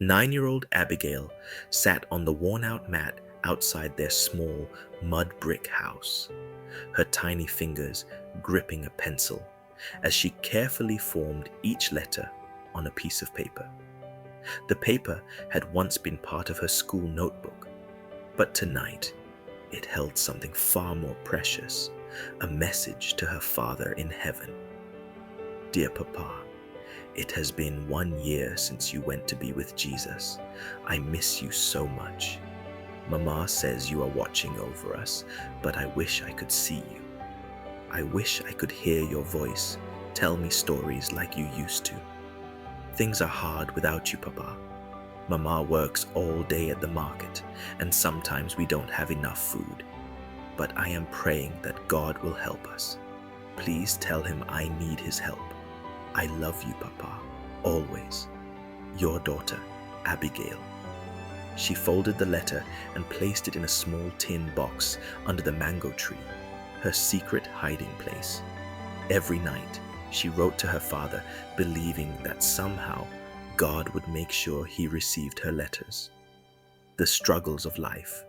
9-year-old Abigail sat on the worn out mat outside their small mud brick house, her tiny fingers gripping a pencil as she carefully formed each letter on a piece of paper. The paper had once been part of her school notebook, but tonight it held something far more precious, a message to her father in heaven. Dear Papa, it has been 1 year since you went to be with Jesus. I miss you so much. Mama says you are watching over us, but I wish I could see you. I wish I could hear your voice tell me stories like you used to. Things are hard without you, Papa. Mama works all day at the market, and sometimes we don't have enough food. But I am praying that God will help us. Please tell him I need his help. I love you, Papa, always. Your daughter, Abigail. She folded the letter and placed it in a small tin box under the mango tree, her secret hiding place. Every night, she wrote to her father, believing that somehow God would make sure he received her letters. The struggles of life.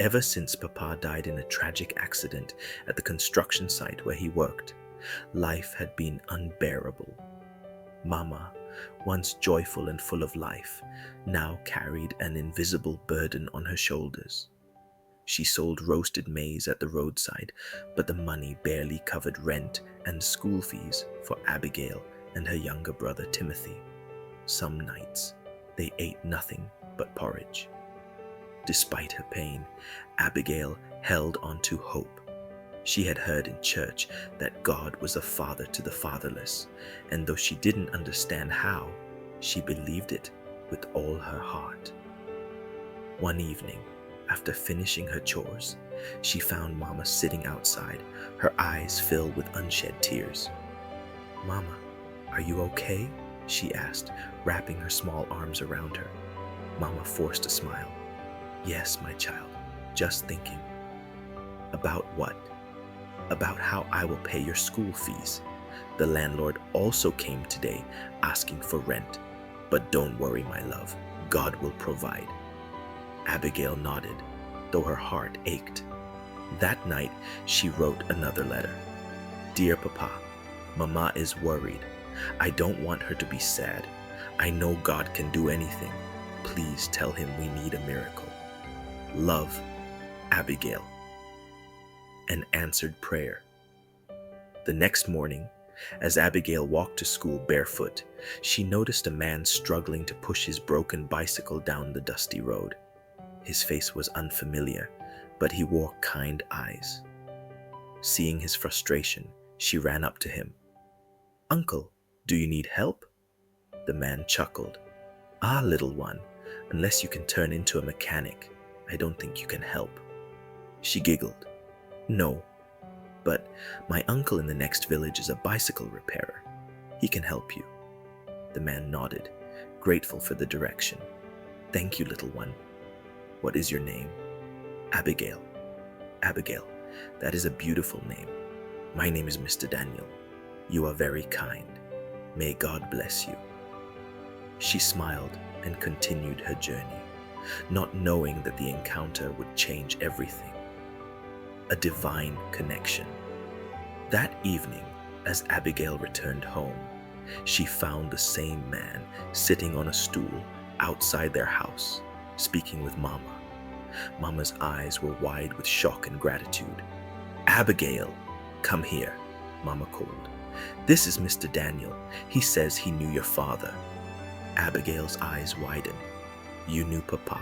Ever since Papa died in a tragic accident at the construction site where he worked, life had been unbearable. Mama, once joyful and full of life, now carried an invisible burden on her shoulders. She sold roasted maize at the roadside, but the money barely covered rent and school fees for Abigail and her younger brother Timothy. Some nights, they ate nothing but porridge. Despite her pain, Abigail held on to hope. She had heard in church that God was a father to the fatherless, and though she didn't understand how, she believed it with all her heart. One evening, after finishing her chores, she found Mama sitting outside, her eyes filled with unshed tears. "Mama, are you okay?" she asked, wrapping her small arms around her. Mama forced a smile. "Yes, my child, just thinking." "About what?" "About how I will pay your school fees. The landlord also came today asking for rent. But don't worry, my love, God will provide." Abigail nodded, though her heart ached. That night, she wrote another letter. "Dear Papa, Mama is worried. I don't want her to be sad. I know God can do anything. Please tell him we need a miracle. Love, Abigail." An answered prayer. The next morning, as Abigail walked to school barefoot, she noticed a man struggling to push his broken bicycle down the dusty road. His face was unfamiliar, but he wore kind eyes. Seeing his frustration, she ran up to him. "Uncle, do you need help?" The man chuckled. "Ah, little one, unless you can turn into a mechanic, I don't think you can help." She giggled. "No, but my uncle in the next village is a bicycle repairer. He can help you." The man nodded, grateful for the direction. "Thank you, little one. What is your name?" "Abigail." "Abigail, that is a beautiful name. My name is Mr. Daniel. You are very kind. May God bless you." She smiled and continued her journey, not knowing that the encounter would change everything. A divine connection. That evening, as Abigail returned home, she found the same man sitting on a stool outside their house, speaking with Mama. Mama's eyes were wide with shock and gratitude. "Abigail, come here," Mama called. "This is Mr. Daniel. He says he knew your father." Abigail's eyes widened. "You knew Papa?"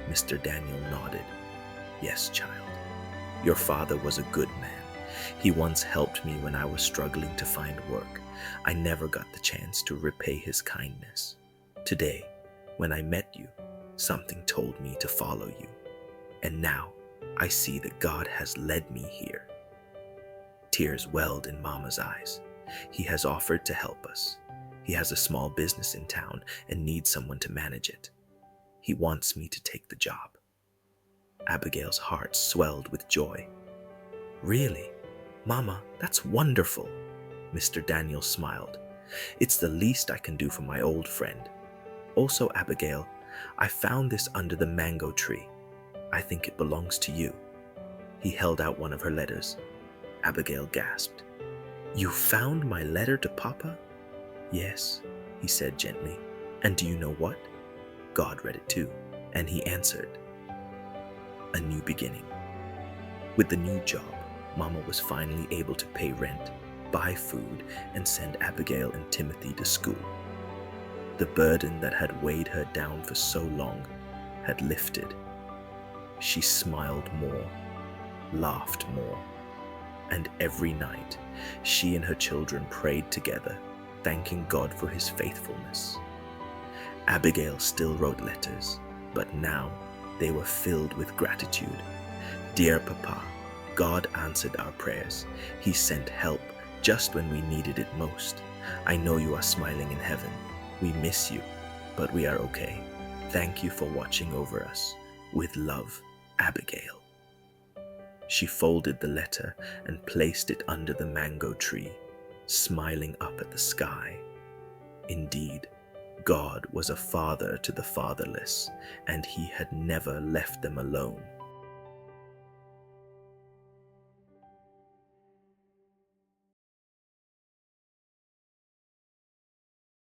Mr. Daniel nodded. "Yes, child. Your father was a good man. He once helped me when I was struggling to find work. I never got the chance to repay his kindness. Today, when I met you, something told me to follow you. And now, I see that God has led me here." Tears welled in Mama's eyes. "He has offered to help us. He has a small business in town and needs someone to manage it. He wants me to take the job." Abigail's heart swelled with joy. "Really? Mama, that's wonderful." Mr. Daniel smiled. "It's the least I can do for my old friend." Also, Abigail, I found this under the mango tree. I think it belongs to you." He held out one of her letters. Abigail gasped. "You found my letter to Papa?" "Yes," he said gently. "And do you know what? God read it too." And he answered, "A new beginning." With the new job, Mama was finally able to pay rent, buy food, and send Abigail and Timothy to school. The burden that had weighed her down for so long had lifted. She smiled more, laughed more, and every night she and her children prayed together, thanking God for his faithfulness. Abigail still wrote letters, but now they were filled with gratitude. "Dear Papa, God answered our prayers. He sent help just when we needed it most. I know you are smiling in heaven. We miss you, but we are okay. Thank you for watching over us. With love, Abigail." She folded the letter and placed it under the mango tree, smiling up at the sky. Indeed, God was a father to the fatherless, and he had never left them alone.